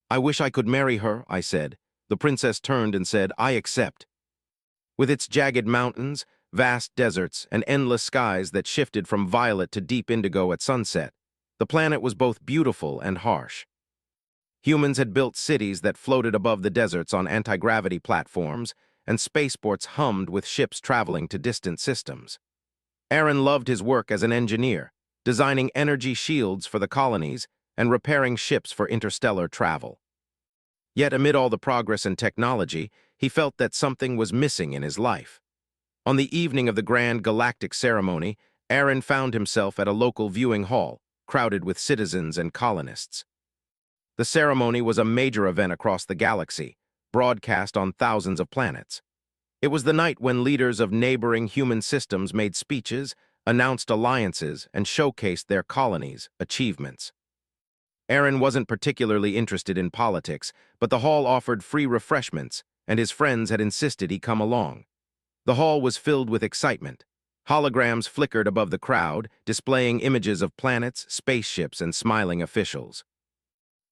"I wish I could marry her," I said. The princess turned and said, "I accept." With its jagged mountains, vast deserts, and endless skies that shifted from violet to deep indigo at sunset, the planet was both beautiful and harsh. Humans had built cities that floated above the deserts on anti-gravity platforms, and spaceports hummed with ships traveling to distant systems. Aaron loved his work as an engineer, designing energy shields for the colonies and repairing ships for interstellar travel. Yet amid all the progress and technology, he felt that something was missing in his life. On the evening of the grand galactic ceremony, Aaron found himself at a local viewing hall, crowded with citizens and colonists. The ceremony was a major event across the galaxy, broadcast on thousands of planets. It was the night when leaders of neighboring human systems made speeches, announced alliances, and showcased their colonies' achievements. Aaron wasn't particularly interested in politics, but the hall offered free refreshments, and his friends had insisted he come along. The hall was filled with excitement. Holograms flickered above the crowd, displaying images of planets, spaceships, and smiling officials.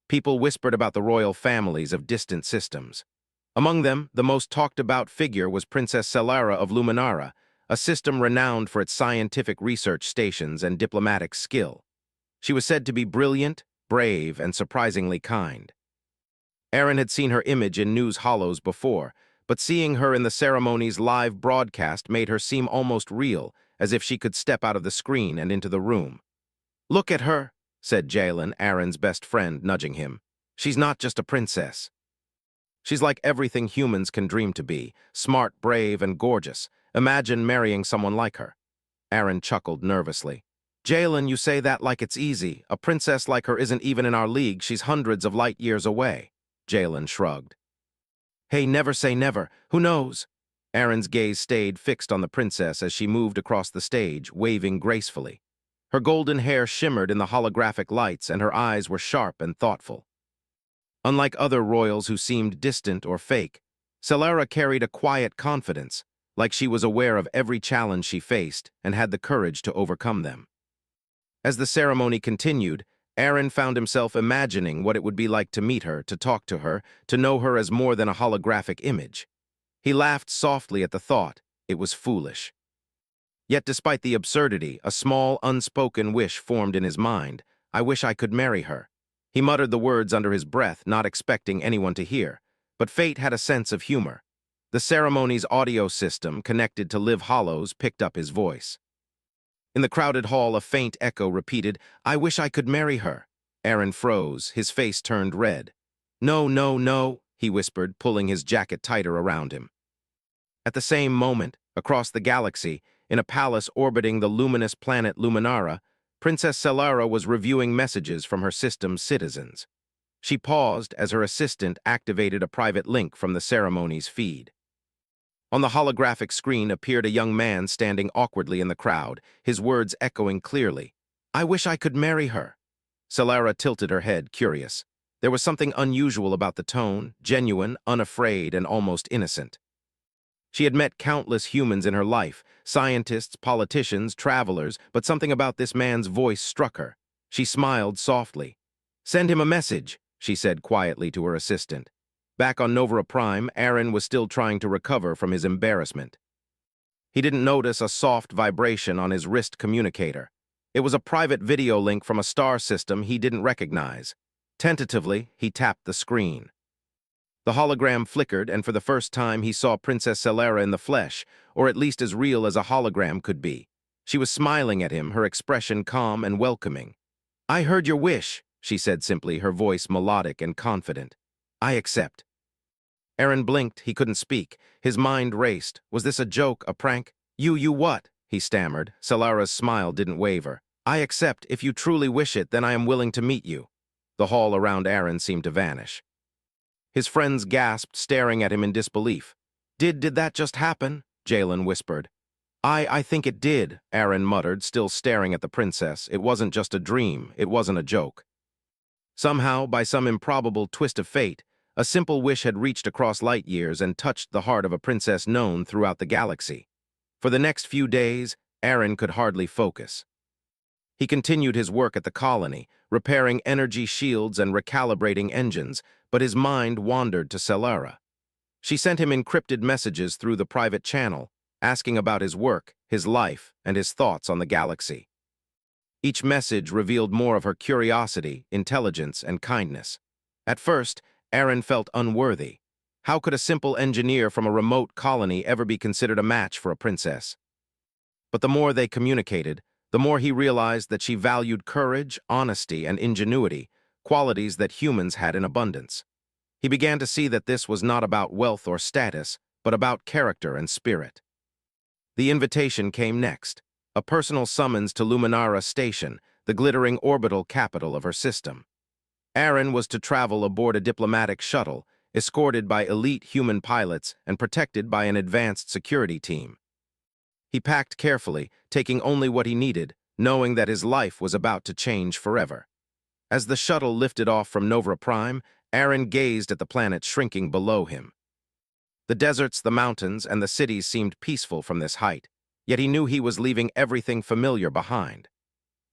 People whispered about the royal families of distant systems. Among them, the most talked-about figure was Princess Celara of Luminara, a system renowned for its scientific research stations and diplomatic skill. She was said to be brilliant, brave, and surprisingly kind. Aaron had seen her image in news hollows before, but seeing her in the ceremony's live broadcast made her seem almost real, as if she could step out of the screen and into the room. "Look at her," said Jalen, Aaron's best friend, nudging him. "She's not just a princess. She's like everything humans can dream to be, smart, brave, and gorgeous. Imagine marrying someone like her." Aaron chuckled nervously. "Jalen, you say that like it's easy. A princess like her isn't even in our league. She's hundreds of light years away." Jalen shrugged. "Hey, never say never. Who knows?" Aaron's gaze stayed fixed on the princess as she moved across the stage, waving gracefully. Her golden hair shimmered in the holographic lights, and her eyes were sharp and thoughtful. Unlike other royals who seemed distant or fake, Celara carried a quiet confidence, like she was aware of every challenge she faced and had the courage to overcome them. As the ceremony continued, Aaron found himself imagining what it would be like to meet her, to talk to her, to know her as more than a holographic image. He laughed softly at the thought. It was foolish. Yet despite the absurdity, a small, unspoken wish formed in his mind. "I wish I could marry her." He muttered the words under his breath, not expecting anyone to hear. But fate had a sense of humor. The ceremony's audio system, connected to Live Hollows, picked up his voice. In the crowded hall, a faint echo repeated, "I wish I could marry her." Aaron froze, his face turned red. "No, no, no," he whispered, pulling his jacket tighter around him. At the same moment, across the galaxy, in a palace orbiting the luminous planet Luminara, Princess Celara was reviewing messages from her system's citizens. She paused as her assistant activated a private link from the ceremony's feed. On the holographic screen appeared a young man standing awkwardly in the crowd, his words echoing clearly. "I wish I could marry her." Celara tilted her head, curious. There was something unusual about the tone, genuine, unafraid, and almost innocent. She had met countless humans in her life, scientists, politicians, travelers, but something about this man's voice struck her. She smiled softly. "Send him a message," she said quietly to her assistant. Back on Nova Prime, Aaron was still trying to recover from his embarrassment. He didn't notice a soft vibration on his wrist communicator. It was a private video link from a star system he didn't recognize. Tentatively, he tapped the screen. The hologram flickered, and for the first time he saw Princess Celara in the flesh, or at least as real as a hologram could be. She was smiling at him, her expression calm and welcoming. "I heard your wish," she said simply, her voice melodic and confident. "I accept." Aaron blinked. He couldn't speak. His mind raced. Was this a joke, a prank? You what?" he stammered. Celara's smile didn't waver. "I accept. If you truly wish it, then I am willing to meet you." The hall around Aaron seemed to vanish. His friends gasped, staring at him in disbelief. Did that just happen?" Jalen whispered. I think it did," Aaron muttered, still staring at the princess. It wasn't just a dream. It wasn't a joke. Somehow, by some improbable twist of fate, a simple wish had reached across light years and touched the heart of a princess known throughout the galaxy. For the next few days, Aaron could hardly focus. He continued his work at the colony, repairing energy shields and recalibrating engines, but his mind wandered to Selara. She sent him encrypted messages through the private channel, asking about his work, his life, and his thoughts on the galaxy. Each message revealed more of her curiosity, intelligence, and kindness. At first, Aaron felt unworthy. How could a simple engineer from a remote colony ever be considered a match for a princess? But the more they communicated, the more he realized that she valued courage, honesty, and ingenuity, qualities that humans had in abundance. He began to see that this was not about wealth or status, but about character and spirit. The invitation came next, a personal summons to Luminara Station, the glittering orbital capital of her system. Aaron was to travel aboard a diplomatic shuttle, escorted by elite human pilots and protected by an advanced security team. He packed carefully, taking only what he needed, knowing that his life was about to change forever. As the shuttle lifted off from Nova Prime, Aaron gazed at the planet shrinking below him. The deserts, the mountains, and the cities seemed peaceful from this height, yet he knew he was leaving everything familiar behind.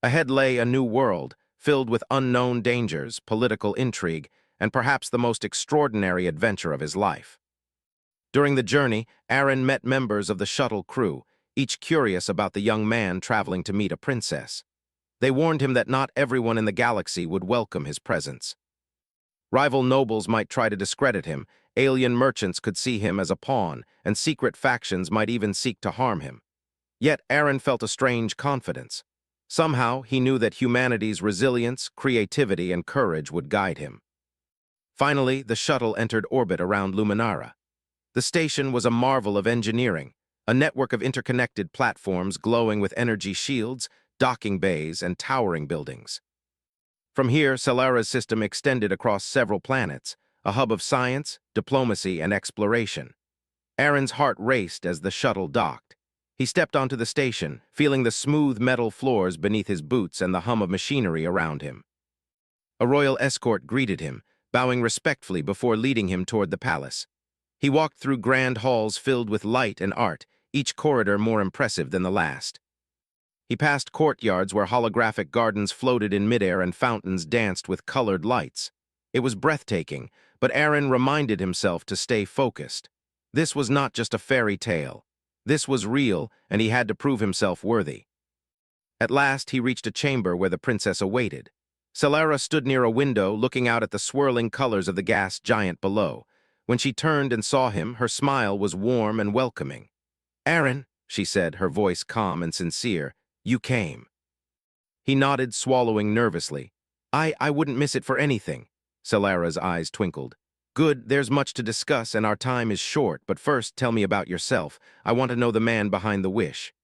Ahead lay a new world, filled with unknown dangers, political intrigue, and perhaps the most extraordinary adventure of his life. During the journey, Aaron met members of the shuttle crew, each curious about the young man traveling to meet a princess. They warned him that not everyone in the galaxy would welcome his presence. Rival nobles might try to discredit him, alien merchants could see him as a pawn, and secret factions might even seek to harm him. Yet Aaron felt a strange confidence. Somehow, he knew that humanity's resilience, creativity, and courage would guide him. Finally, the shuttle entered orbit around Luminara. The station was a marvel of engineering, a network of interconnected platforms glowing with energy shields, docking bays, and towering buildings. From here, Selara's system extended across several planets, a hub of science, diplomacy, and exploration. Aaron's heart raced as the shuttle docked. He stepped onto the station, feeling the smooth metal floors beneath his boots and the hum of machinery around him. A royal escort greeted him, bowing respectfully before leading him toward the palace. He walked through grand halls filled with light and art, each corridor more impressive than the last. He passed courtyards where holographic gardens floated in midair and fountains danced with colored lights. It was breathtaking, but Aaron reminded himself to stay focused. This was not just a fairy tale. This was real, and he had to prove himself worthy. At last, he reached a chamber where the princess awaited. Selara stood near a window, looking out at the swirling colors of the gas giant below. When she turned and saw him, her smile was warm and welcoming. "Aaron," she said, her voice calm and sincere, "you came." He nodded, swallowing nervously. I wouldn't miss it for anything." Selara's eyes twinkled. "Good, there's much to discuss and our time is short, but first tell me about yourself. I want to know the man behind the wish."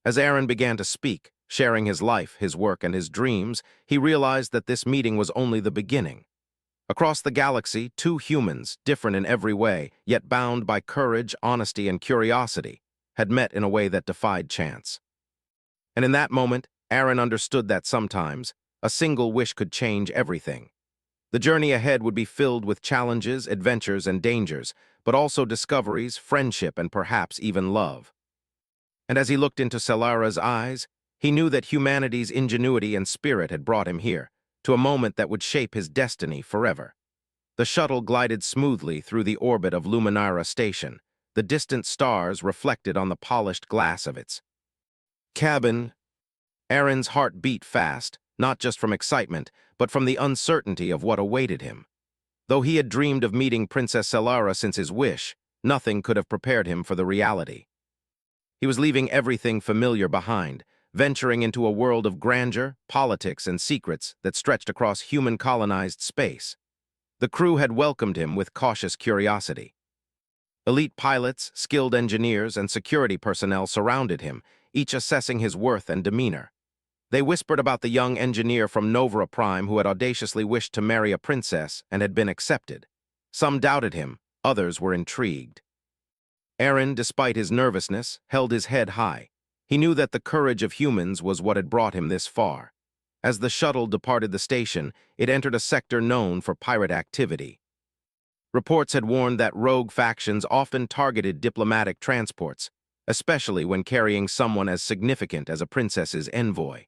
As Aaron began to speak, sharing his life, his work, and his dreams, he realized that this meeting was only the beginning. Across the galaxy, two humans, different in every way, yet bound by courage, honesty, and curiosity, had met in a way that defied chance. And in that moment, Aaron understood that sometimes, a single wish could change everything. The journey ahead would be filled with challenges, adventures, and dangers, but also discoveries, friendship, and perhaps even love. And as he looked into Selara's eyes, he knew that humanity's ingenuity and spirit had brought him here, to a moment that would shape his destiny forever. The shuttle glided smoothly through the orbit of Luminara Station, the distant stars reflected on the polished glass of its cabin. Aaron's heart beat fast, not just from excitement, but from the uncertainty of what awaited him. Though he had dreamed of meeting Princess Selara since his wish, nothing could have prepared him for the reality. He was leaving everything familiar behind, venturing into a world of grandeur, politics, and secrets that stretched across human-colonized space. The crew had welcomed him with cautious curiosity. Elite pilots, skilled engineers, and security personnel surrounded him, each assessing his worth and demeanor. They whispered about the young engineer from Nova Prime who had audaciously wished to marry a princess and had been accepted. Some doubted him, others were intrigued. Aaron, despite his nervousness, held his head high. He knew that the courage of humans was what had brought him this far. As the shuttle departed the station, it entered a sector known for pirate activity. Reports had warned that rogue factions often targeted diplomatic transports, especially when carrying someone as significant as a princess's envoy.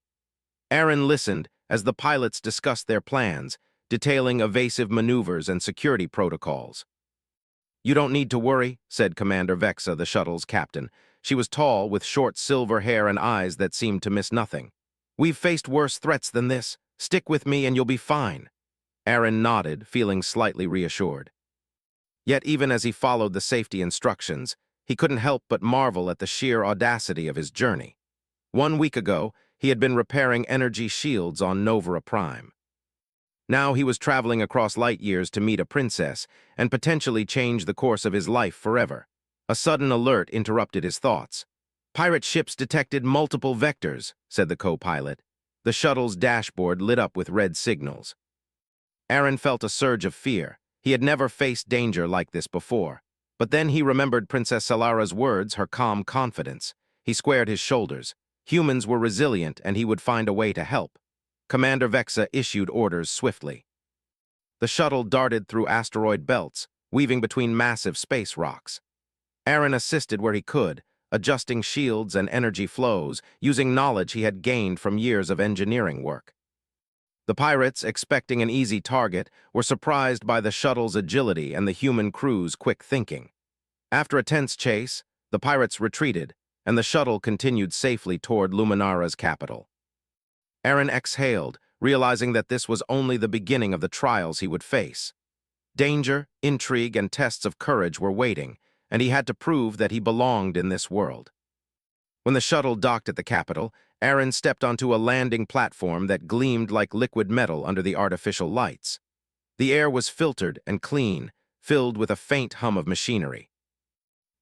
Aaron listened as the pilots discussed their plans, detailing evasive maneuvers and security protocols. "You don't need to worry," said Commander Vexa, the shuttle's captain. She was tall, with short silver hair and eyes that seemed to miss nothing. "We've faced worse threats than this. Stick with me and you'll be fine." Aaron nodded, feeling slightly reassured. Yet even as he followed the safety instructions, he couldn't help but marvel at the sheer audacity of his journey. 1 week ago, he had been repairing energy shields on Novara Prime. Now he was traveling across light years to meet a princess and potentially change the course of his life forever. A sudden alert interrupted his thoughts. "Pirate ships detected multiple vectors," said the co-pilot. The shuttle's dashboard lit up with red signals. Aaron felt a surge of fear. He had never faced danger like this before. But then he remembered Princess Salara's words, her calm confidence. He squared his shoulders. Humans were resilient, and he would find a way to help. Commander Vexa issued orders swiftly. The shuttle darted through asteroid belts, weaving between massive space rocks. Aaron assisted where he could, adjusting shields and energy flows, using knowledge he had gained from years of engineering work. The pirates, expecting an easy target, were surprised by the shuttle's agility and the human crew's quick thinking. After a tense chase, the pirates retreated, and the shuttle continued safely toward Luminara's capital. Aaron exhaled, realizing that this was only the beginning of the trials he would face. Danger, intrigue, and tests of courage were waiting, and he had to prove that he belonged in this world. When the shuttle docked at the capital, Aaron stepped onto a landing platform that gleamed like liquid metal under the artificial lights. The air was filtered and clean, filled with a faint hum of machinery.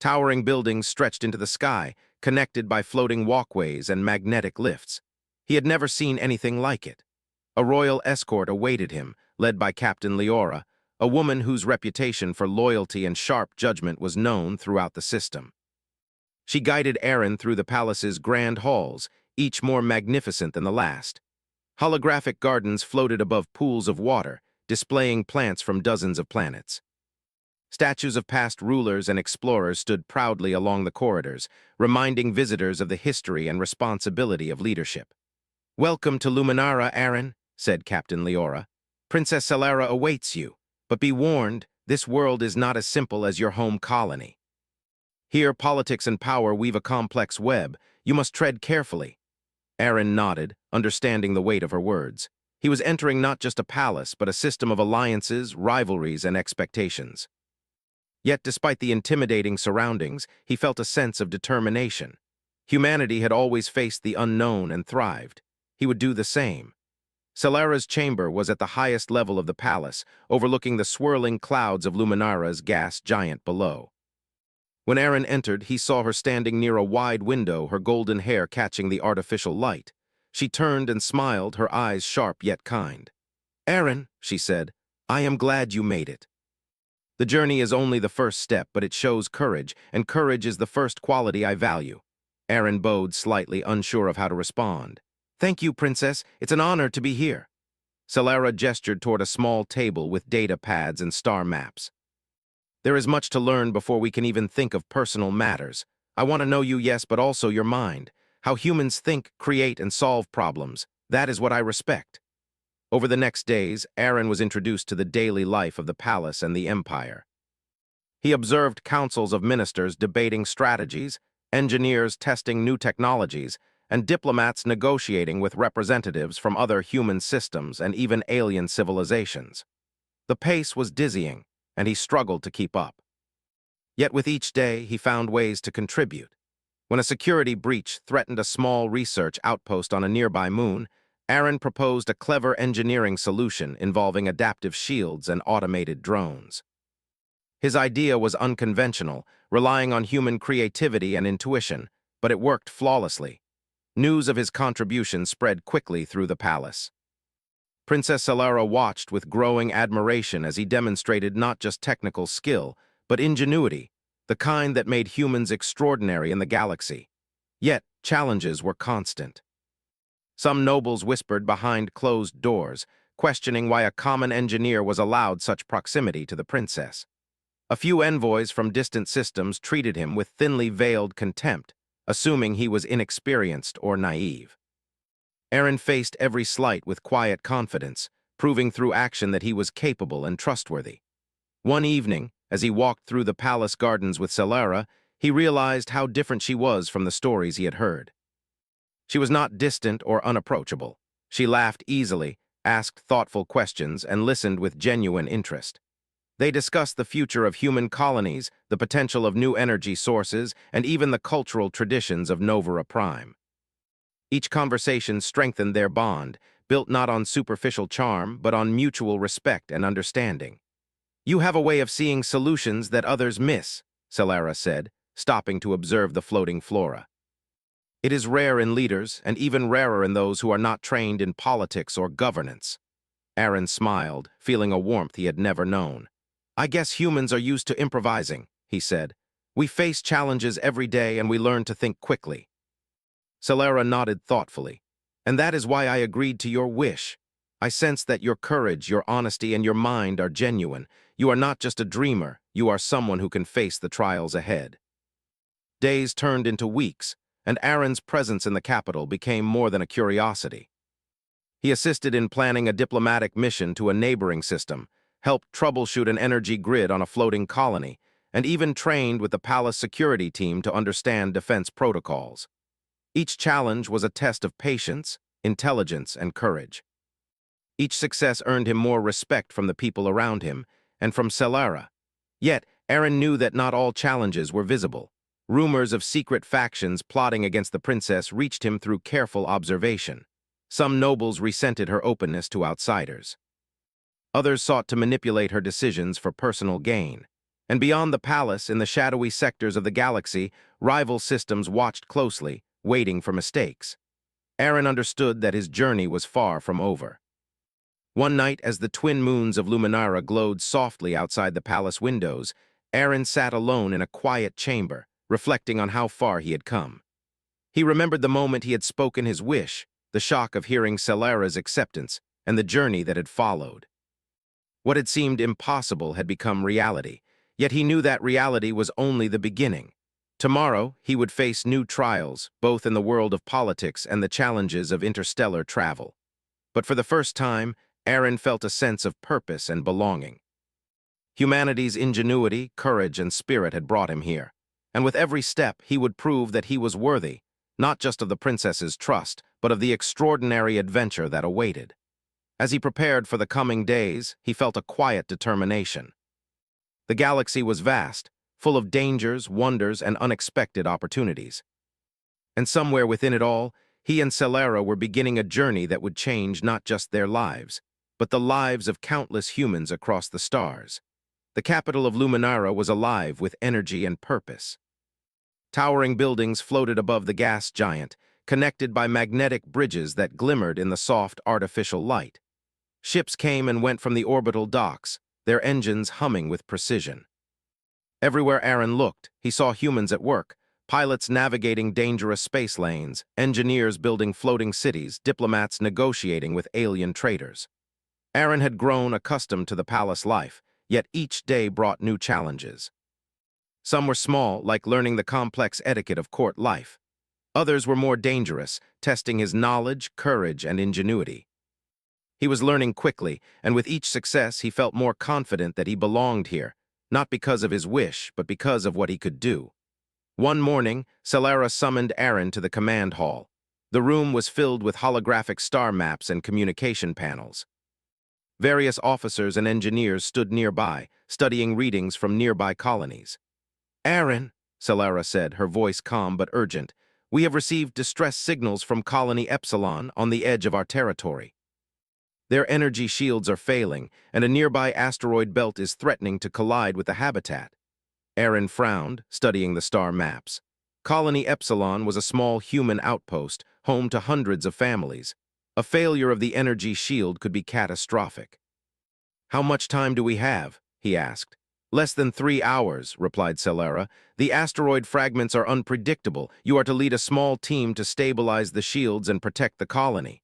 Towering buildings stretched into the sky, connected by floating walkways and magnetic lifts. He had never seen anything like it. A royal escort awaited him, led by Captain Leora, a woman whose reputation for loyalty and sharp judgment was known throughout the system. She guided Aaron through the palace's grand halls, each more magnificent than the last. Holographic gardens floated above pools of water, displaying plants from dozens of planets. Statues of past rulers and explorers stood proudly along the corridors, reminding visitors of the history and responsibility of leadership. "Welcome to Luminara, Aaron," said Captain Leora. "Princess Salara awaits you, but be warned, this world is not as simple as your home colony. Here, politics and power weave a complex web. You must tread carefully." Aaron nodded, understanding the weight of her words. He was entering not just a palace, but a system of alliances, rivalries, and expectations. Yet, despite the intimidating surroundings, he felt a sense of determination. Humanity had always faced the unknown and thrived. He would do the same. Salara's chamber was at the highest level of the palace, overlooking the swirling clouds of Luminara's gas giant below. When Aaron entered, he saw her standing near a wide window, her golden hair catching the artificial light. She turned and smiled, her eyes sharp yet kind. "Aaron," she said, "I am glad you made it. The journey is only the first step, but it shows courage, and courage is the first quality I value." Aaron bowed, slightly unsure of how to respond. "Thank you, Princess. It's an honor to be here." Salara gestured toward a small table with data pads and star maps. "There is much to learn before we can even think of personal matters. I want to know you, yes, but also your mind. How humans think, create, and solve problems. That is what I respect." Over the next days, Aaron was introduced to the daily life of the palace and the empire. He observed councils of ministers debating strategies, engineers testing new technologies, and diplomats negotiating with representatives from other human systems and even alien civilizations. The pace was dizzying, and he struggled to keep up. Yet with each day, he found ways to contribute. When a security breach threatened a small research outpost on a nearby moon, Aaron proposed a clever engineering solution involving adaptive shields and automated drones. His idea was unconventional, relying on human creativity and intuition, but it worked flawlessly. News of his contribution spread quickly through the palace. Princess Salara watched with growing admiration as he demonstrated not just technical skill, but ingenuity, the kind that made humans extraordinary in the galaxy. Yet, challenges were constant. Some nobles whispered behind closed doors, questioning why a common engineer was allowed such proximity to the princess. A few envoys from distant systems treated him with thinly veiled contempt, assuming he was inexperienced or naive. Aaron faced every slight with quiet confidence, proving through action that he was capable and trustworthy. One evening, as he walked through the palace gardens with Celara, he realized how different she was from the stories he had heard. She was not distant or unapproachable. She laughed easily, asked thoughtful questions, and listened with genuine interest. They discussed the future of human colonies, the potential of new energy sources, and even the cultural traditions of Novara Prime. Each conversation strengthened their bond, built not on superficial charm, but on mutual respect and understanding. "You have a way of seeing solutions that others miss," Celara said, stopping to observe the floating flora. "It is rare in leaders, and even rarer in those who are not trained in politics or governance." Aaron smiled, feeling a warmth he had never known. "I guess humans are used to improvising," he said. "We face challenges every day and we learn to think quickly." Celara nodded thoughtfully. "And that is why I agreed to your wish. I sense that your courage, your honesty, and your mind are genuine. You are not just a dreamer, you are someone who can face the trials ahead." Days turned into weeks, and Aaron's presence in the capital became more than a curiosity. He assisted in planning a diplomatic mission to a neighboring system, helped troubleshoot an energy grid on a floating colony, and even trained with the palace security team to understand defense protocols. Each challenge was a test of patience, intelligence, and courage. Each success earned him more respect from the people around him and from Celara. Yet, Aaron knew that not all challenges were visible. Rumors of secret factions plotting against the princess reached him through careful observation. Some nobles resented her openness to outsiders. Others sought to manipulate her decisions for personal gain. And beyond the palace, in the shadowy sectors of the galaxy, rival systems watched closely, waiting for mistakes. Aaron understood that his journey was far from over. One night, as the twin moons of Luminara glowed softly outside the palace windows, Aaron sat alone in a quiet chamber, reflecting on how far he had come. He remembered the moment he had spoken his wish, the shock of hearing Celara's acceptance, and the journey that had followed. What had seemed impossible had become reality, yet he knew that reality was only the beginning. Tomorrow, he would face new trials, both in the world of politics and the challenges of interstellar travel. But for the first time, Aaron felt a sense of purpose and belonging. Humanity's ingenuity, courage, and spirit had brought him here, and with every step he would prove that he was worthy, not just of the princess's trust, but of the extraordinary adventure that awaited. As he prepared for the coming days, he felt a quiet determination. The galaxy was vast, full of dangers, wonders, and unexpected opportunities. And somewhere within it all, he and Celara were beginning a journey that would change not just their lives, but the lives of countless humans across the stars. The capital of Luminara was alive with energy and purpose. Towering buildings floated above the gas giant, connected by magnetic bridges that glimmered in the soft artificial light. Ships came and went from the orbital docks, their engines humming with precision. Everywhere Aaron looked, he saw humans at work, pilots navigating dangerous space lanes, engineers building floating cities, diplomats negotiating with alien traders. Aaron had grown accustomed to the palace life, yet each day brought new challenges. Some were small, like learning the complex etiquette of court life. Others were more dangerous, testing his knowledge, courage, and ingenuity. He was learning quickly, and with each success he felt more confident that he belonged here, not because of his wish, but because of what he could do. One morning, Celara summoned Aaron to the command hall. The room was filled with holographic star maps and communication panels. Various officers and engineers stood nearby, studying readings from nearby colonies. "Aaron," Celara said, her voice calm but urgent, "we have received distress signals from Colony Epsilon on the edge of our territory. Their energy shields are failing, and a nearby asteroid belt is threatening to collide with the habitat." Aaron frowned, studying the star maps. Colony Epsilon was a small human outpost, home to hundreds of families. A failure of the energy shield could be catastrophic. "How much time do we have?" he asked. "Less than 3 hours," replied Celara. "The asteroid fragments are unpredictable. You are to lead a small team to stabilize the shields and protect the colony."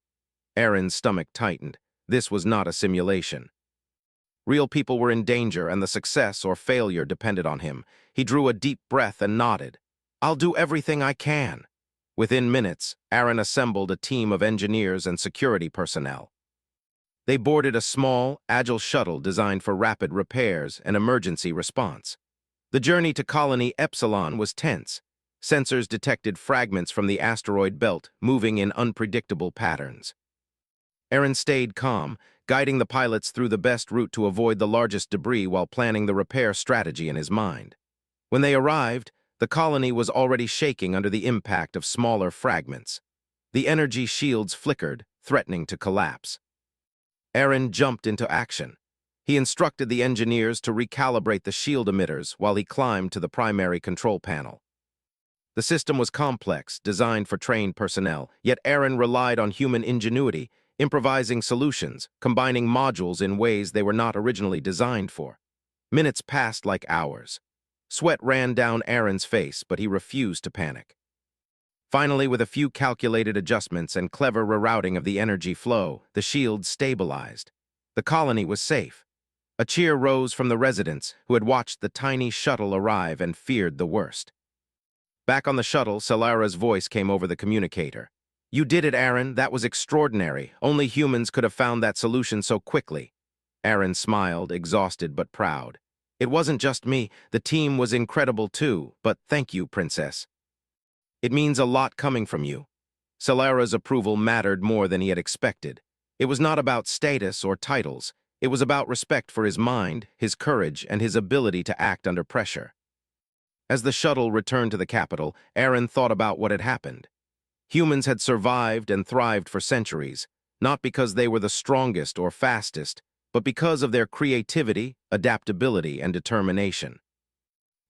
Aaron's stomach tightened. This was not a simulation. Real people were in danger, and the success or failure depended on him. He drew a deep breath and nodded. "I'll do everything I can." Within minutes, Aaron assembled a team of engineers and security personnel. They boarded a small, agile shuttle designed for rapid repairs and emergency response. The journey to Colony Epsilon was tense. Sensors detected fragments from the asteroid belt moving in unpredictable patterns. Aaron stayed calm, guiding the pilots through the best route to avoid the largest debris while planning the repair strategy in his mind. When they arrived, the colony was already shaking under the impact of smaller fragments. The energy shields flickered, threatening to collapse. Aaron jumped into action. He instructed the engineers to recalibrate the shield emitters while he climbed to the primary control panel. The system was complex, designed for trained personnel, yet Aaron relied on human ingenuity, improvising solutions, combining modules in ways they were not originally designed for. Minutes passed like hours. Sweat ran down Aaron's face, but he refused to panic. Finally, with a few calculated adjustments and clever rerouting of the energy flow, the shield stabilized. The colony was safe. A cheer rose from the residents, who had watched the tiny shuttle arrive and feared the worst. Back on the shuttle, Solara's voice came over the communicator. "You did it, Aaron. That was extraordinary. Only humans could have found that solution so quickly." Aaron smiled, exhausted but proud. "It wasn't just me. The team was incredible too, but thank you, Princess. It means a lot coming from you." Solara's approval mattered more than he had expected. It was not about status or titles. It was about respect for his mind, his courage, and his ability to act under pressure. As the shuttle returned to the capital, Aaron thought about what had happened. Humans had survived and thrived for centuries, not because they were the strongest or fastest, but because of their creativity, adaptability, and determination.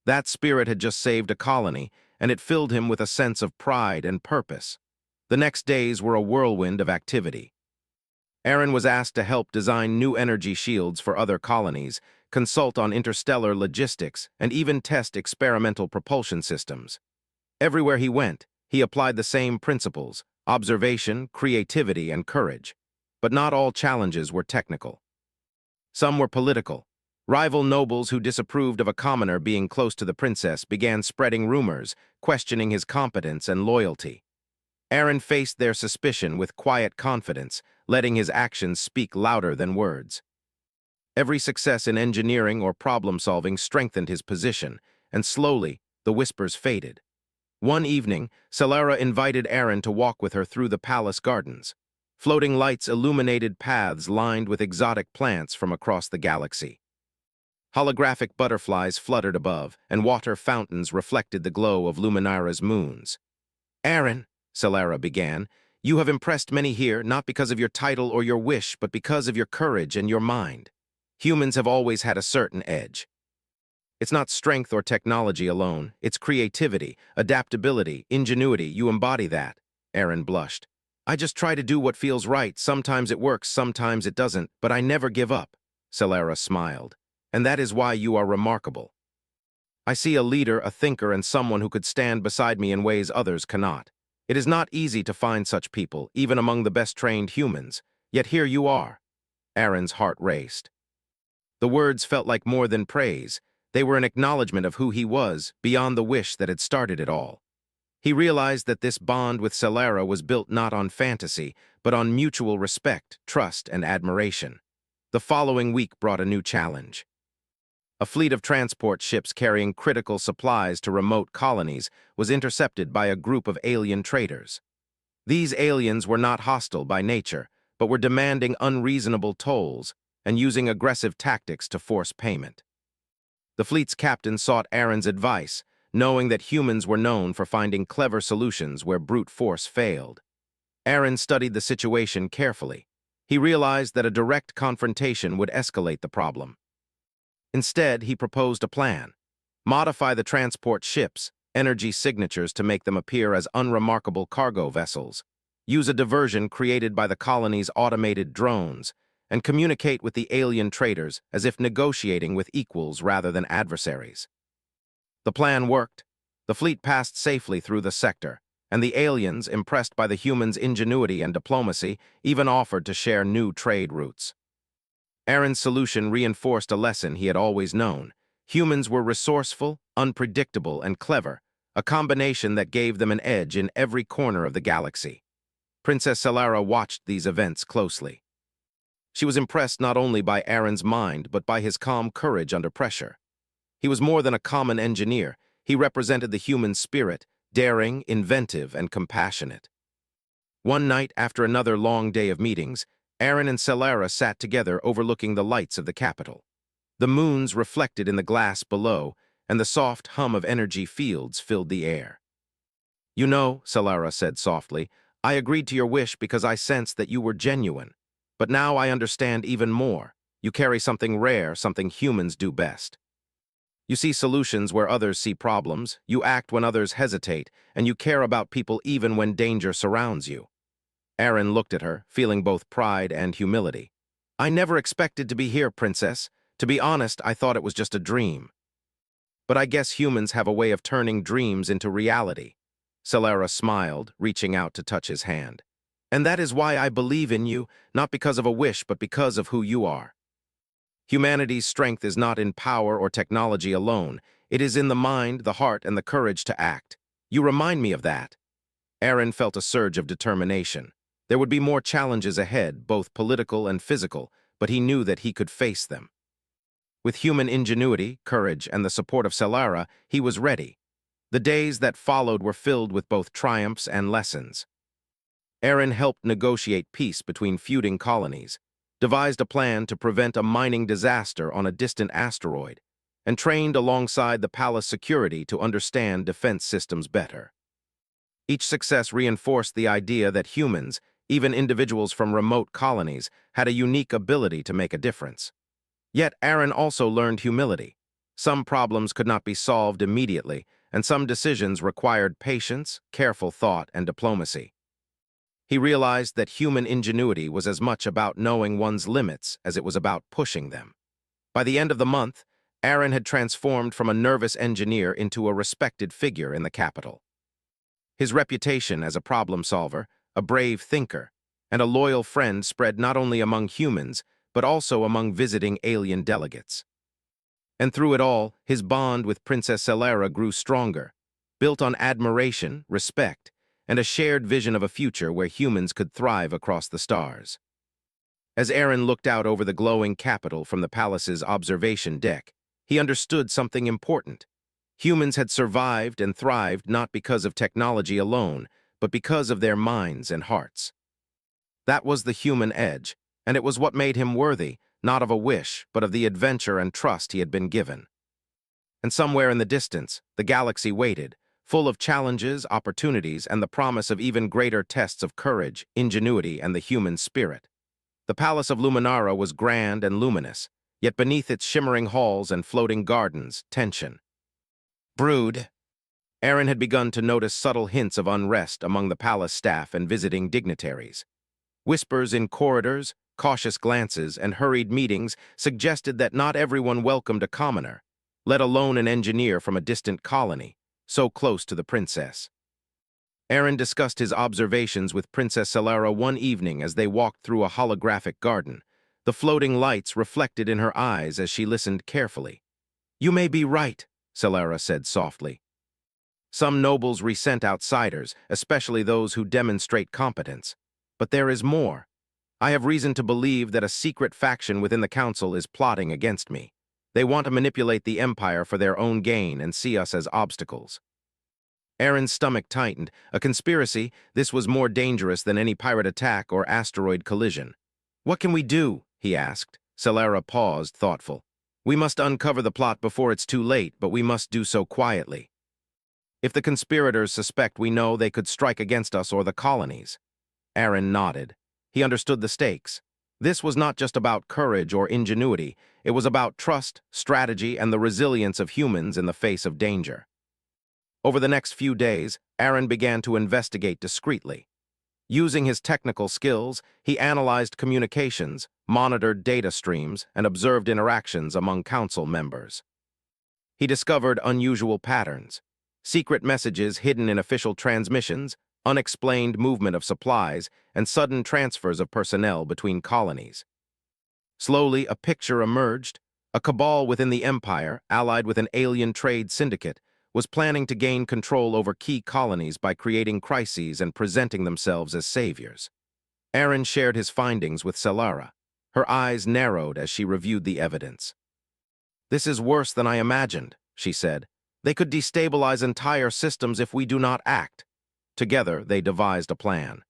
That spirit had just saved a colony, and it filled him with a sense of pride and purpose. The next days were a whirlwind of activity. Aaron was asked to help design new energy shields for other colonies, consult on interstellar logistics, and even test experimental propulsion systems. Everywhere he went, he applied the same principles: observation, creativity, and courage. But not all challenges were technical. Some were political. Rival nobles who disapproved of a commoner being close to the princess began spreading rumors, questioning his competence and loyalty. Aaron faced their suspicion with quiet confidence, letting his actions speak louder than words. Every success in engineering or problem-solving strengthened his position, and slowly, the whispers faded. One evening, Solara invited Aaron to walk with her through the palace gardens. Floating lights illuminated paths lined with exotic plants from across the galaxy. Holographic butterflies fluttered above, and water fountains reflected the glow of Luminara's moons. "Aaron," Solara began, "you have impressed many here, not because of your title or your wish, but because of your courage and your mind. Humans have always had a certain edge. It's not strength or technology alone, it's creativity, adaptability, ingenuity. You embody that." Aaron blushed. "I just try to do what feels right. Sometimes it works, sometimes it doesn't, but I never give up." Solara smiled. "And that is why you are remarkable. I see a leader, a thinker, and someone who could stand beside me in ways others cannot. It is not easy to find such people, even among the best-trained humans. Yet here you are." Aaron's heart raced. The words felt like more than praise. They were an acknowledgement of who he was, beyond the wish that had started it all. He realized that this bond with Solara was built not on fantasy, but on mutual respect, trust, and admiration. The following week brought a new challenge. A fleet of transport ships carrying critical supplies to remote colonies was intercepted by a group of alien traders. These aliens were not hostile by nature, but were demanding unreasonable tolls and using aggressive tactics to force payment. The fleet's captain sought Aaron's advice, knowing that humans were known for finding clever solutions where brute force failed. Aaron studied the situation carefully. He realized that a direct confrontation would escalate the problem. Instead, he proposed a plan: modify the transport ships' energy signatures to make them appear as unremarkable cargo vessels, use a diversion created by the colony's automated drones, and communicate with the alien traders as if negotiating with equals rather than adversaries. The plan worked. The fleet passed safely through the sector, and the aliens, impressed by the humans' ingenuity and diplomacy, even offered to share new trade routes. Aaron's solution reinforced a lesson he had always known. Humans were resourceful, unpredictable, and clever, a combination that gave them an edge in every corner of the galaxy. Princess Solara watched these events closely. She was impressed not only by Aaron's mind, but by his calm courage under pressure. He was more than a common engineer. He represented the human spirit, daring, inventive, and compassionate. One night, after another long day of meetings, Aaron and Solara sat together overlooking the lights of the capital. The moons reflected in the glass below, and the soft hum of energy fields filled the air. "You know," Solara said softly, "I agreed to your wish because I sensed that you were genuine. But now I understand even more. You carry something rare, something humans do best. You see solutions where others see problems, you act when others hesitate, and you care about people even when danger surrounds you." Aaron looked at her, feeling both pride and humility. "I never expected to be here, Princess. To be honest, I thought it was just a dream. But I guess humans have a way of turning dreams into reality." Solara smiled, reaching out to touch his hand. "And that is why I believe in you, not because of a wish, but because of who you are. Humanity's strength is not in power or technology alone. It is in the mind, the heart, and the courage to act. You remind me of that." Aaron felt a surge of determination. There would be more challenges ahead, both political and physical, but he knew that he could face them. With human ingenuity, courage, and the support of Solara, he was ready. The days that followed were filled with both triumphs and lessons. Aaron helped negotiate peace between feuding colonies, devised a plan to prevent a mining disaster on a distant asteroid, and trained alongside the palace security to understand defense systems better. Each success reinforced the idea that humans, even individuals from remote colonies, had a unique ability to make a difference. Yet Aaron also learned humility. Some problems could not be solved immediately, and some decisions required patience, careful thought, and diplomacy. He realized that human ingenuity was as much about knowing one's limits as it was about pushing them. By the end of the month, Aaron had transformed from a nervous engineer into a respected figure in the capital. His reputation as a problem solver, a brave thinker, and a loyal friend spread not only among humans, but also among visiting alien delegates. And through it all, his bond with Princess Solara grew stronger, built on admiration, respect, and a shared vision of a future where humans could thrive across the stars. As Aaron looked out over the glowing capital from the palace's observation deck, he understood something important. Humans had survived and thrived not because of technology alone, but because of their minds and hearts. That was the human edge, and it was what made him worthy, not of a wish, but of the adventure and trust he had been given. And somewhere in the distance, the galaxy waited, full of challenges, opportunities, and the promise of even greater tests of courage, ingenuity, and the human spirit. The Palace of Luminara was grand and luminous, yet beneath its shimmering halls and floating gardens, tension brewed. Aaron had begun to notice subtle hints of unrest among the palace staff and visiting dignitaries. Whispers in corridors, cautious glances, and hurried meetings suggested that not everyone welcomed a commoner, let alone an engineer from a distant colony, so close to the princess. Aaron discussed his observations with Princess Solara one evening as they walked through a holographic garden. The floating lights reflected in her eyes as she listened carefully. "You may be right," Solara said softly. "Some nobles resent outsiders, especially those who demonstrate competence. But there is more. I have reason to believe that a secret faction within the council is plotting against me. They want to manipulate the Empire for their own gain and see us as obstacles." Aaron's stomach tightened. A conspiracy? This was more dangerous than any pirate attack or asteroid collision. "What can we do?" he asked. Solara paused, thoughtful. "We must uncover the plot before it's too late, but we must do so quietly. If the conspirators suspect we know, they could strike against us or the colonies." Aaron nodded. He understood the stakes. This was not just about courage or ingenuity. It was about trust, strategy, and the resilience of humans in the face of danger. Over the next few days, Aaron began to investigate discreetly. Using his technical skills, he analyzed communications, monitored data streams, and observed interactions among council members. He discovered unusual patterns: secret messages hidden in official transmissions, unexplained movement of supplies, and sudden transfers of personnel between colonies. Slowly, a picture emerged: a cabal within the Empire, allied with an alien trade syndicate, was planning to gain control over key colonies by creating crises and presenting themselves as saviors. Aaron shared his findings with Selara. Her eyes narrowed as she reviewed the evidence. "This is worse than I imagined," she said. "They could destabilize entire systems if we do not act." Together, they devised a plan.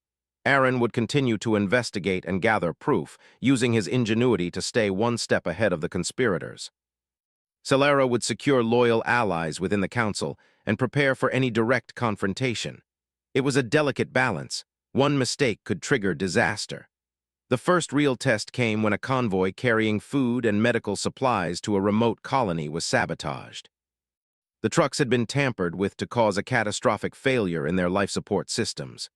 Aaron would continue to investigate and gather proof, using his ingenuity to stay one step ahead of the conspirators. Selara would secure loyal allies within the council and prepare for any direct confrontation. It was a delicate balance. One mistake could trigger disaster. The first real test came when a convoy carrying food and medical supplies to a remote colony was sabotaged. The trucks had been tampered with to cause a catastrophic failure in their life support systems.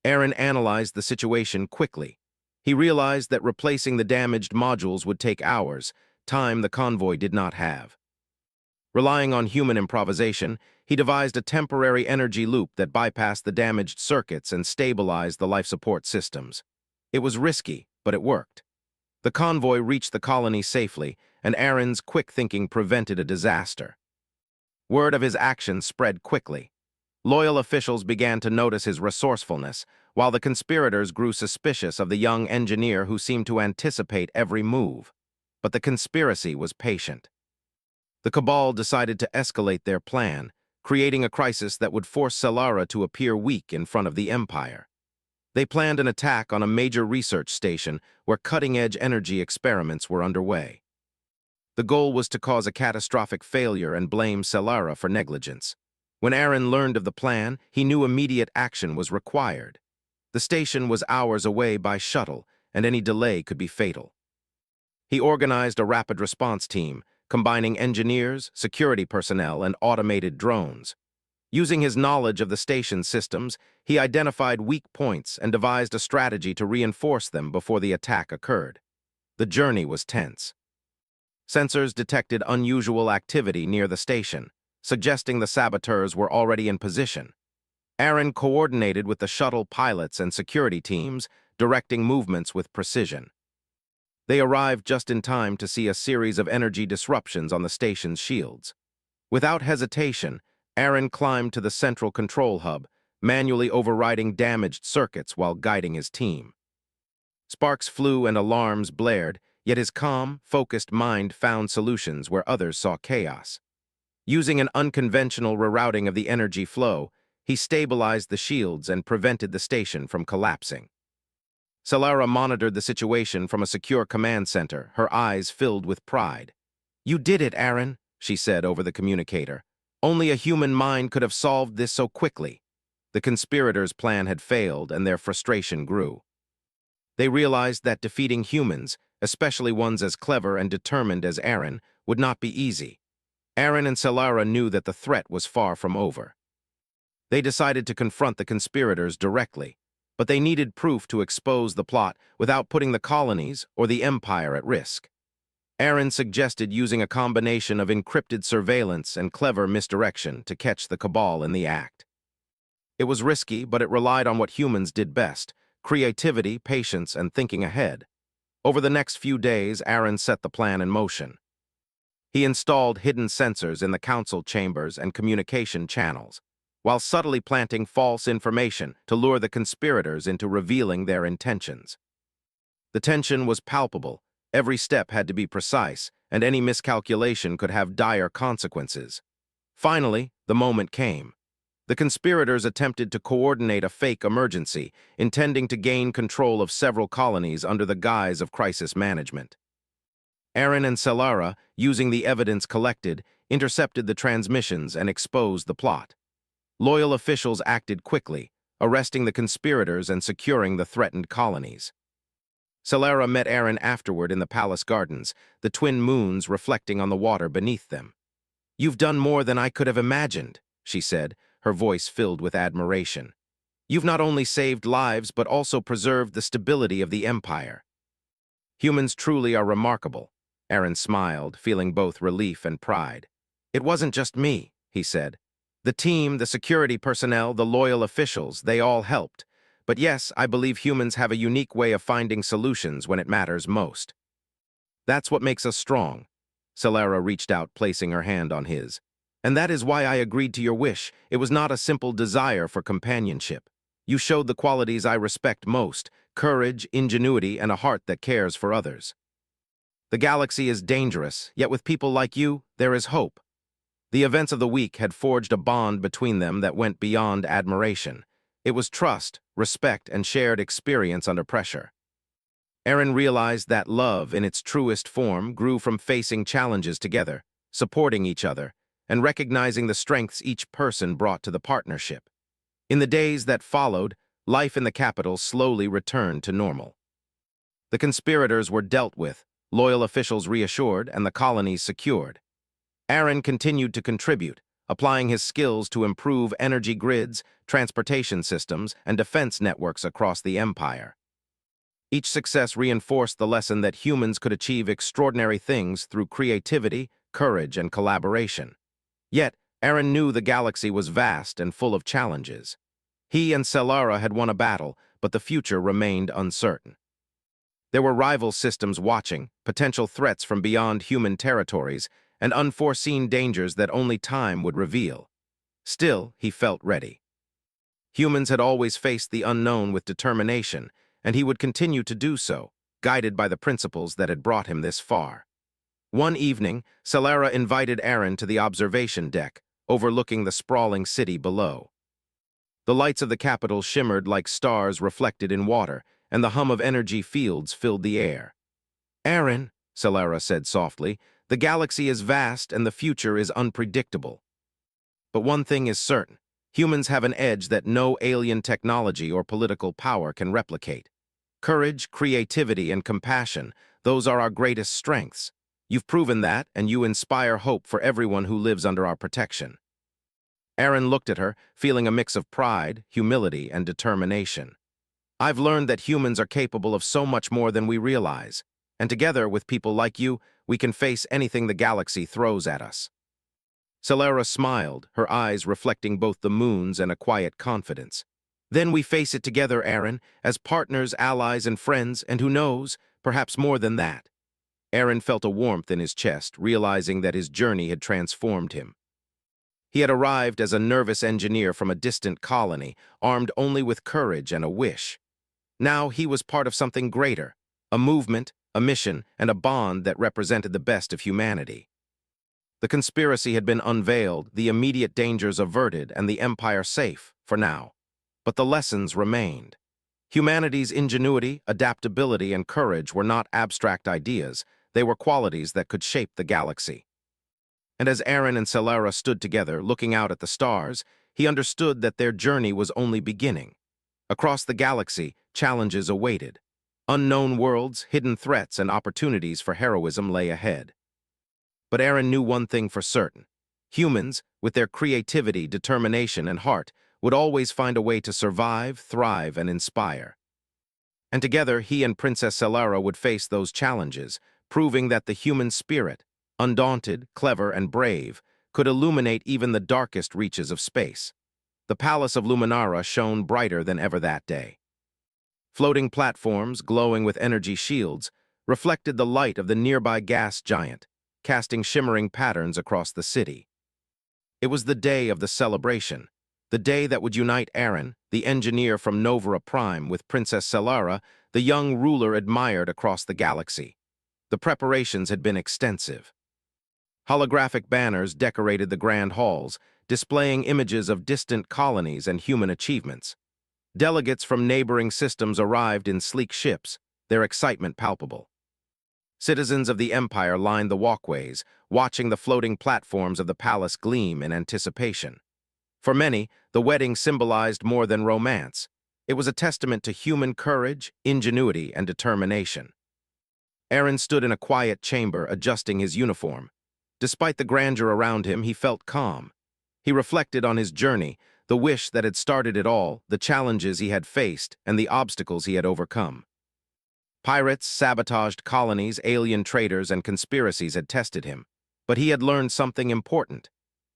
Aaron analyzed the situation quickly. He realized that replacing the damaged modules would take hours, time the convoy did not have. Relying on human improvisation, he devised a temporary energy loop that bypassed the damaged circuits and stabilized the life support systems. It was risky, but it worked. The convoy reached the colony safely, and Aaron's quick thinking prevented a disaster. Word of his actions spread quickly. Loyal officials began to notice his resourcefulness, while the conspirators grew suspicious of the young engineer who seemed to anticipate every move. But the conspiracy was patient. The Cabal decided to escalate their plan, creating a crisis that would force Selara to appear weak in front of the Empire. They planned an attack on a major research station where cutting-edge energy experiments were underway. The goal was to cause a catastrophic failure and blame Selara for negligence. When Aaron learned of the plan, he knew immediate action was required. The station was hours away by shuttle, and any delay could be fatal. He organized a rapid response team, combining engineers, security personnel, and automated drones. Using his knowledge of the station's systems, he identified weak points and devised a strategy to reinforce them before the attack occurred. The journey was tense. Sensors detected unusual activity near the station, suggesting the saboteurs were already in position. Aaron coordinated with the shuttle pilots and security teams, directing movements with precision. They arrived just in time to see a series of energy disruptions on the station's shields. Without hesitation, Aaron climbed to the central control hub, manually overriding damaged circuits while guiding his team. Sparks flew and alarms blared, yet his calm, focused mind found solutions where others saw chaos. Using an unconventional rerouting of the energy flow, he stabilized the shields and prevented the station from collapsing. Selara monitored the situation from a secure command center, her eyes filled with pride. "You did it, Aaron," she said over the communicator. "Only a human mind could have solved this so quickly." The conspirators' plan had failed, and their frustration grew. They realized that defeating humans, especially ones as clever and determined as Aaron, would not be easy. Aaron and Selara knew that the threat was far from over. They decided to confront the conspirators directly, but they needed proof to expose the plot without putting the colonies or the Empire at risk. Aaron suggested using a combination of encrypted surveillance and clever misdirection to catch the Cabal in the act. It was risky, but it relied on what humans did best: creativity, patience, and thinking ahead. Over the next few days, Aaron set the plan in motion. He installed hidden sensors in the council chambers and communication channels, while subtly planting false information to lure the conspirators into revealing their intentions. The tension was palpable. Every step had to be precise, and any miscalculation could have dire consequences. Finally, the moment came. The conspirators attempted to coordinate a fake emergency, intending to gain control of several colonies under the guise of crisis management. Aaron and Selara, using the evidence collected, intercepted the transmissions and exposed the plot. Loyal officials acted quickly, arresting the conspirators and securing the threatened colonies. Selara met Aaron afterward in the palace gardens, the twin moons reflecting on the water beneath them. "You've done more than I could have imagined," she said, her voice filled with admiration. "You've not only saved lives but also preserved the stability of the Empire." "Humans truly are remarkable," Aaron smiled, feeling both relief and pride. "It wasn't just me," he said. "The team, the security personnel, the loyal officials, they all helped. But yes, I believe humans have a unique way of finding solutions when it matters most. That's what makes us strong." Selara reached out, placing her hand on his. And that is why I agreed to your wish. It was not a simple desire for companionship. You showed the qualities I respect most: courage, ingenuity, and a heart that cares for others. The galaxy is dangerous, yet with people like you, there is hope. The events of the week had forged a bond between them that went beyond admiration. It was trust, respect, and shared experience under pressure. Aaron realized that love, in its truest form, grew from facing challenges together, supporting each other, and recognizing the strengths each person brought to the partnership. In the days that followed, life in the capital slowly returned to normal. The conspirators were dealt with, loyal officials reassured, and the colonies secured. Aaron continued to contribute, applying his skills to improve energy grids, transportation systems, and defense networks across the empire. Each success reinforced the lesson that humans could achieve extraordinary things through creativity, courage, and collaboration. Yet, Aaron knew the galaxy was vast and full of challenges. He and Sellara had won a battle, but the future remained uncertain. There were rival systems watching, potential threats from beyond human territories, and unforeseen dangers that only time would reveal. Still, he felt ready. Humans had always faced the unknown with determination, and he would continue to do so, guided by the principles that had brought him this far. One evening, Sellara invited Aaron to the observation deck, overlooking the sprawling city below. The lights of the capital shimmered like stars reflected in water, and the hum of energy fields filled the air. "Aaron," Sellara said softly, "the galaxy is vast and the future is unpredictable. But one thing is certain: humans have an edge that no alien technology or political power can replicate. Courage, creativity, and compassion, those are our greatest strengths. You've proven that, and you inspire hope for everyone who lives under our protection." Aaron looked at her, feeling a mix of pride, humility, and determination. "I've learned that humans are capable of so much more than we realize, and together with people like you, we can face anything the galaxy throws at us." Sellara smiled, her eyes reflecting both the moons and a quiet confidence. "Then we face it together, Aaron, as partners, allies, and friends, and who knows, perhaps more than that." Aaron felt a warmth in his chest, realizing that his journey had transformed him. He had arrived as a nervous engineer from a distant colony, armed only with courage and a wish. Now he was part of something greater, a movement, a mission, and a bond that represented the best of humanity. The conspiracy had been unveiled, the immediate dangers averted, and the empire safe, for now. But the lessons remained. Humanity's ingenuity, adaptability, and courage were not abstract ideas, they were qualities that could shape the galaxy. And as Aaron and Sellara stood together, looking out at the stars, he understood that their journey was only beginning. Across the galaxy, challenges awaited. Unknown worlds, hidden threats, and opportunities for heroism lay ahead. But Aaron knew one thing for certain: humans, with their creativity, determination, and heart, would always find a way to survive, thrive, and inspire. And together, he and Princess Sellara would face those challenges, proving that the human spirit, undaunted, clever, and brave, could illuminate even the darkest reaches of space. The Palace of Luminara shone brighter than ever that day. Floating platforms, glowing with energy shields, reflected the light of the nearby gas giant, casting shimmering patterns across the city. It was the day of the celebration, the day that would unite Aaron, the engineer from Novara Prime, with Princess Sellara, the young ruler admired across the galaxy. The preparations had been extensive. Holographic banners decorated the grand halls, displaying images of distant colonies and human achievements. Delegates from neighboring systems arrived in sleek ships, their excitement palpable. Citizens of the Empire lined the walkways, watching the floating platforms of the palace gleam in anticipation. For many, the wedding symbolized more than romance. It was a testament to human courage, ingenuity, and determination. Aaron stood in a quiet chamber, adjusting his uniform. Despite the grandeur around him, he felt calm. He reflected on his journey, the wish that had started it all, the challenges he had faced, and the obstacles he had overcome. Pirates, sabotaged colonies, alien traders, and conspiracies had tested him. But he had learned something important.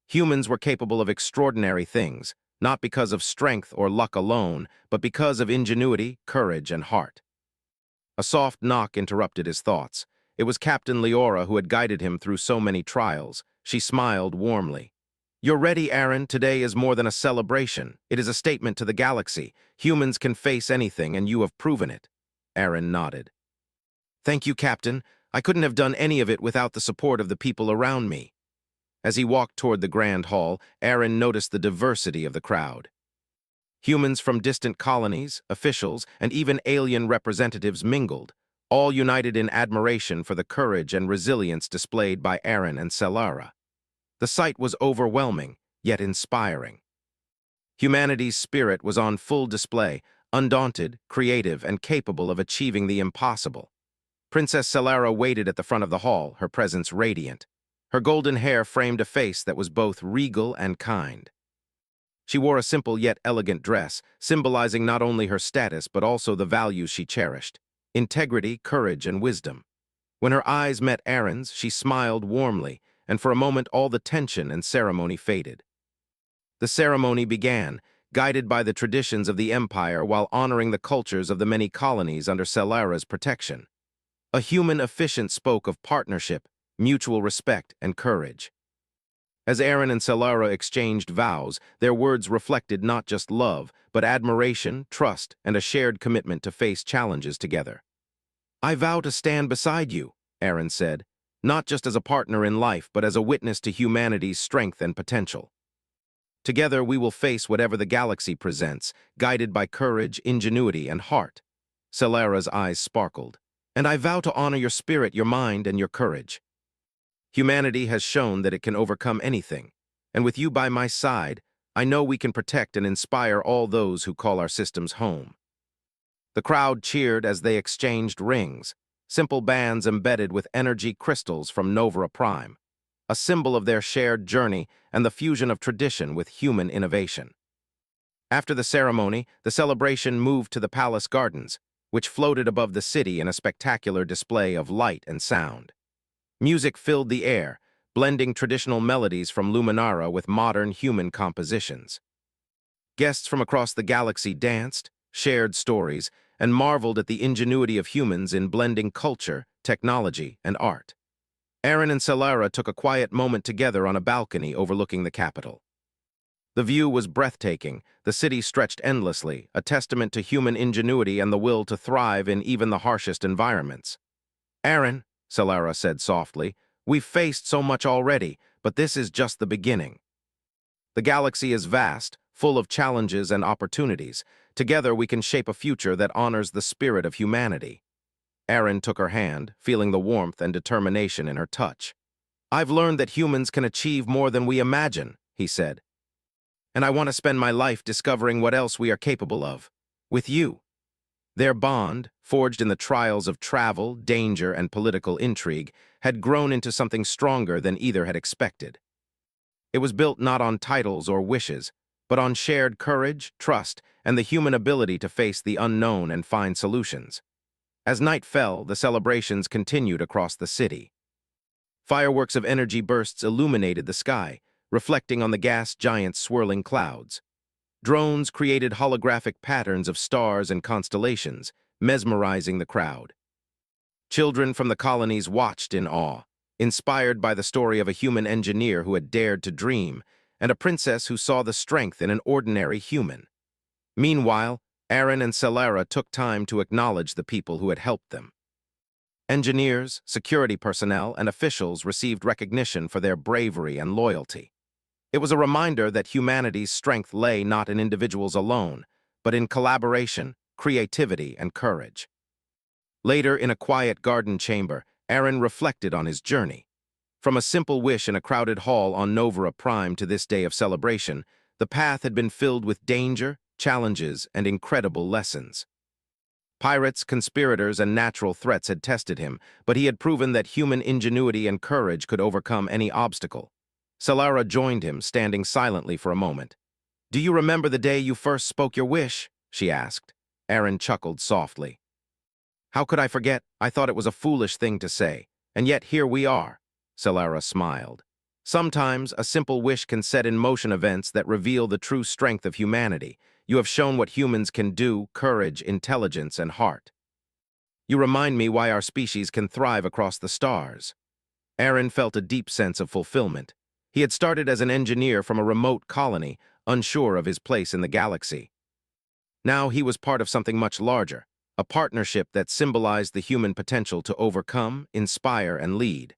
Humans were capable of extraordinary things, not because of strength or luck alone, but because of ingenuity, courage, and heart. A soft knock interrupted his thoughts. It was Captain Leora who had guided him through so many trials. She smiled warmly. You're ready, Aaron. Today is more than a celebration. It is a statement to the galaxy. Humans can face anything, and you have proven it. Aaron nodded. Thank you, Captain. I couldn't have done any of it without the support of the people around me. As he walked toward the Grand Hall, Aaron noticed the diversity of the crowd. Humans from distant colonies, officials, and even alien representatives mingled, all united in admiration for the courage and resilience displayed by Aaron and Selara. The sight was overwhelming, yet inspiring. Humanity's spirit was on full display, undaunted, creative, and capable of achieving the impossible. Princess Selara waited at the front of the hall, her presence radiant. Her golden hair framed a face that was both regal and kind. She wore a simple yet elegant dress, symbolizing not only her status but also the values she cherished: integrity, courage, and wisdom. When her eyes met Aaron's, she smiled warmly, and for a moment all the tension and ceremony faded. The ceremony began, guided by the traditions of the Empire while honoring the cultures of the many colonies under Selara's protection. A human officiant spoke of partnership, mutual respect, and courage. As Aaron and Selara exchanged vows, their words reflected not just love, but admiration, trust, and a shared commitment to face challenges together. "I vow to stand beside you," Aaron said, "not just as a partner in life, but as a witness to humanity's strength and potential. Together we will face whatever the galaxy presents, guided by courage, ingenuity, and heart." Selara's eyes sparkled. "And I vow to honor your spirit, your mind, and your courage. Humanity has shown that it can overcome anything, and with you by my side, I know we can protect and inspire all those who call our systems home." The crowd cheered as they exchanged rings, simple bands embedded with energy crystals from Nova Prime, a symbol of their shared journey and the fusion of tradition with human innovation. After the ceremony, the celebration moved to the palace gardens, which floated above the city in a spectacular display of light and sound. Music filled the air, blending traditional melodies from Luminara with modern human compositions. Guests from across the galaxy danced, shared stories, and marveled at the ingenuity of humans in blending culture, technology, and art. Aaron and Selara took a quiet moment together on a balcony overlooking the capital. The view was breathtaking. The city stretched endlessly, a testament to human ingenuity and the will to thrive in even the harshest environments. "Aaron," Selara said softly, "we've faced so much already, but this is just the beginning. The galaxy is vast, full of challenges and opportunities. Together we can shape a future that honors the spirit of humanity." Aaron took her hand, feeling the warmth and determination in her touch. "I've learned that humans can achieve more than we imagine," he said. "And I want to spend my life discovering what else we are capable of. With you." Their bond, forged in the trials of travel, danger, and political intrigue, had grown into something stronger than either had expected. It was built not on titles or wishes, but on shared courage, trust, and the human ability to face the unknown and find solutions. As night fell, the celebrations continued across the city. Fireworks of energy bursts illuminated the sky, reflecting on the gas giant's swirling clouds. Drones created holographic patterns of stars and constellations, mesmerizing the crowd. Children from the colonies watched in awe, inspired by the story of a human engineer who had dared to dream, and a princess who saw the strength in an ordinary human. Meanwhile, Aaron and Selara took time to acknowledge the people who had helped them. Engineers, security personnel, and officials received recognition for their bravery and loyalty. It was a reminder that humanity's strength lay not in individuals alone, but in collaboration, creativity, and courage. Later, in a quiet garden chamber, Aaron reflected on his journey. From a simple wish in a crowded hall on Nova Prime to this day of celebration, the path had been filled with danger, challenges, and incredible lessons. Pirates, conspirators, and natural threats had tested him, but he had proven that human ingenuity and courage could overcome any obstacle. Selara joined him, standing silently for a moment. "Do you remember the day you first spoke your wish?" she asked. Aaron chuckled softly. "How could I forget? I thought it was a foolish thing to say. And yet here we are." Selara smiled. "Sometimes a simple wish can set in motion events that reveal the true strength of humanity. You have shown what humans can do: courage, intelligence, and heart. You remind me why our species can thrive across the stars." Aaron felt a deep sense of fulfillment. He had started as an engineer from a remote colony, unsure of his place in the galaxy. Now he was part of something much larger, a partnership that symbolized the human potential to overcome, inspire, and lead.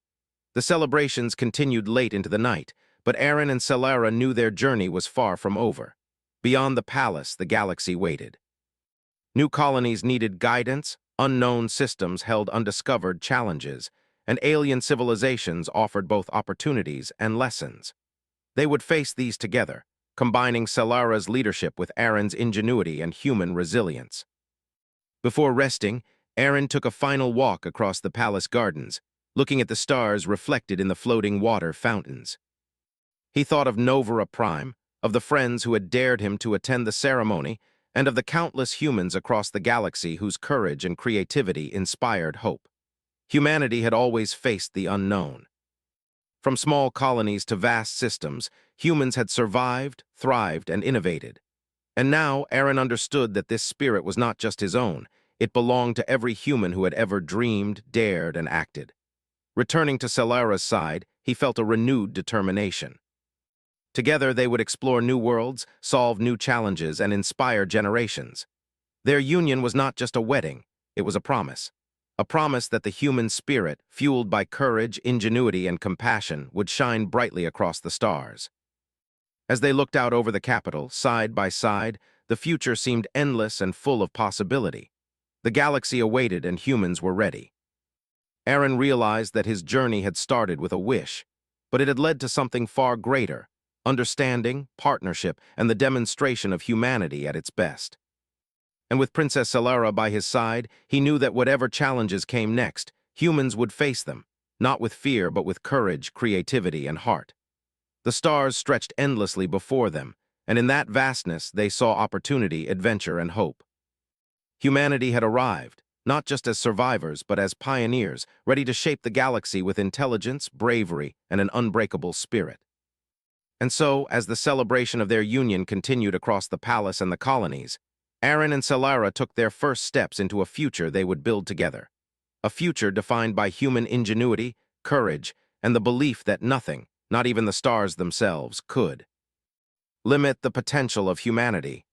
The celebrations continued late into the night, but Aaron and Celara knew their journey was far from over. Beyond the palace, the galaxy waited. New colonies needed guidance, unknown systems held undiscovered challenges, and alien civilizations offered both opportunities and lessons. They would face these together, combining Celara's leadership with Aaron's ingenuity and human resilience. Before resting, Aaron took a final walk across the palace gardens, looking at the stars reflected in the floating water fountains. He thought of Novara Prime, of the friends who had dared him to attend the ceremony, and of the countless humans across the galaxy whose courage and creativity inspired hope. Humanity had always faced the unknown. From small colonies to vast systems, humans had survived, thrived, and innovated. And now Aaron understood that this spirit was not just his own, it belonged to every human who had ever dreamed, dared, and acted. Returning to Celara's side, he felt a renewed determination. Together they would explore new worlds, solve new challenges, and inspire generations. Their union was not just a wedding, it was a promise. A promise that the human spirit, fueled by courage, ingenuity, and compassion, would shine brightly across the stars. As they looked out over the capital, side by side, the future seemed endless and full of possibility. The galaxy awaited and humans were ready. Aaron realized that his journey had started with a wish, but it had led to something far greater: understanding, partnership, and the demonstration of humanity at its best. And with Princess Celara by his side, he knew that whatever challenges came next, humans would face them, not with fear but with courage, creativity, and heart. The stars stretched endlessly before them, and in that vastness they saw opportunity, adventure, and hope. Humanity had arrived, not just as survivors but as pioneers, ready to shape the galaxy with intelligence, bravery, and an unbreakable spirit. And so, as the celebration of their union continued across the palace and the colonies, Aaron and Celara took their first steps into a future they would build together. A future defined by human ingenuity, courage, and the belief that nothing, not even the stars themselves, could limit the potential of humanity.